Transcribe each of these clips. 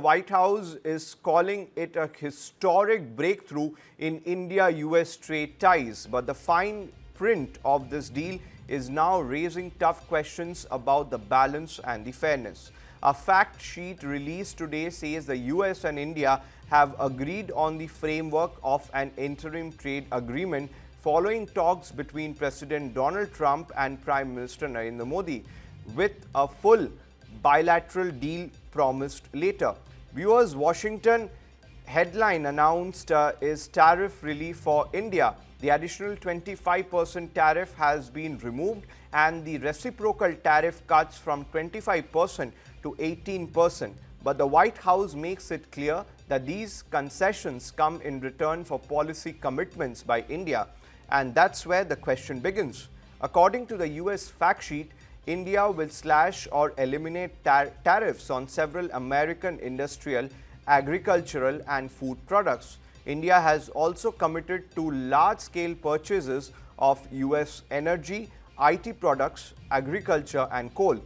White House is calling it a historic breakthrough in India-US trade ties. But the fine print of this deal is now raising tough questions about the balance and the fairness. A fact sheet released today says the US and India have agreed on the framework of an interim trade agreement following talks between President Donald Trump and Prime Minister Narendra Modi, with a full bilateral deal promised later. Viewers, Washington headline announced is tariff relief for India. The additional 25% tariff has been removed and the reciprocal tariff cuts from 25% to 18%. But the White House makes it clear that these concessions come in return for policy commitments by India. And that's where the question begins. According to the US fact sheet, India will slash or eliminate tariffs on several American industrial, agricultural and food products. India has also committed to large-scale purchases of US energy, IT products, agriculture and coal.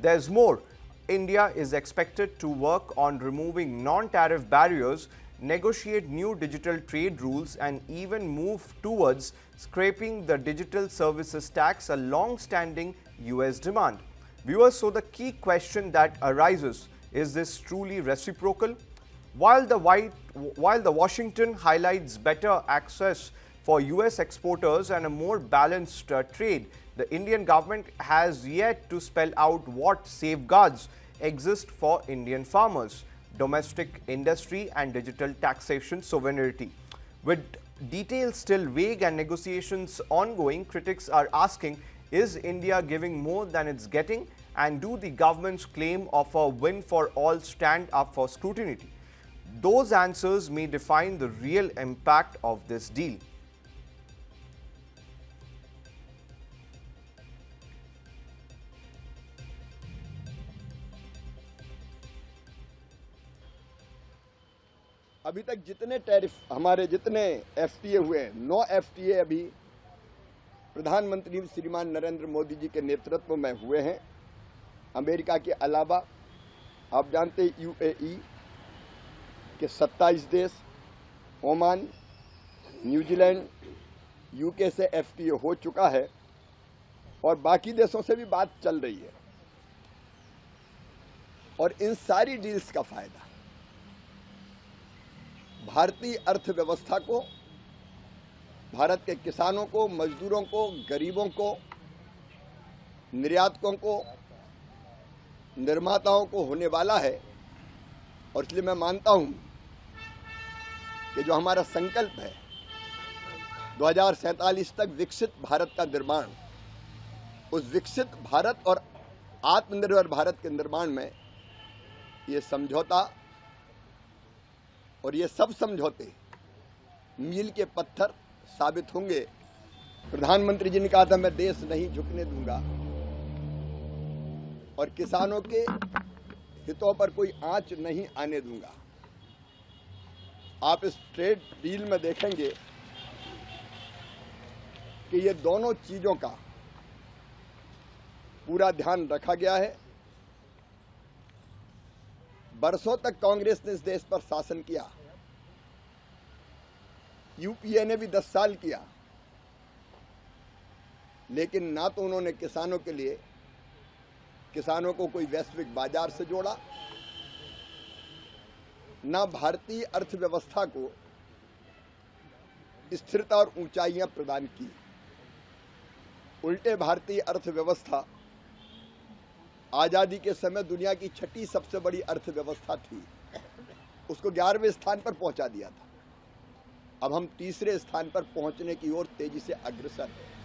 There's more. India is expected to work on removing non-tariff barriers, negotiate new digital trade rules and even move towards scrapping the digital services tax, a long-standing US demand. Viewers, so the key question that arises, is this truly reciprocal? While the Washington highlights better access for US exporters and a more balanced trade, the Indian government has yet to spell out what safeguards exist for Indian farmers, domestic industry and digital taxation sovereignty. With details still vague and negotiations ongoing, critics are asking, is India giving more than it's getting? And do the government's claim of a win for all stand up for scrutiny? Those answers may define the real impact of this deal. अभी तक जितने tariff हमारे जितने FTA हुए, 9 FTA अभी प्रधानमंत्री श्रीमान नरेंद्र मोदी जी के नेतृत्व में हुए हैं। अमेरिका के अलावा आप जानते यूएई के 27 देश, ओमान, न्यूजीलैंड, यूके से एफटीए हो चुका है और बाकी देशों से भी बात चल रही है। और इन सारी डील्स का फायदा भारतीय अर्थव्यवस्था को, भारत के किसानों को, मजदूरों को, गरीबों को, निर्यातकों को, निर्माताओं को होने वाला है। और इसलिए मैं मानता हूं कि जो हमारा संकल्प है 2047 तक विकसित भारत का निर्माण, उस विकसित भारत और आत्मनिर्भर भारत के निर्माण में ये समझौता और ये सब समझौते मील के पत्थर साबित होंगे। प्रधानमंत्री जी ने कहा था मैं देश नहीं झुकने दूंगा और किसानों के हितों पर कोई आंच नहीं आने दूंगा। आप इस ट्रेड डील में देखेंगे कि ये दोनों चीजों का पूरा ध्यान रखा गया है। बरसों तक कांग्रेस ने इस देश पर शासन किया, यूपीए ने भी 10 साल किया, लेकिन ना तो उन्होंने किसानों के लिए किसानों को कोई वैश्विक बाजार से जोड़ा, ना भारतीय अर्थव्यवस्था को स्थिरता और ऊंचाइयां प्रदान की। उल्टे भारतीय अर्थव्यवस्था आजादी के समय दुनिया की 6ठी सबसे बड़ी अर्थव्यवस्था थी, उसको 11वें स्थान पर पहुंचा दिया था। अब हम तीसरे स्थान पर पहुंचने की ओर तेजी से अग्रसर हैं।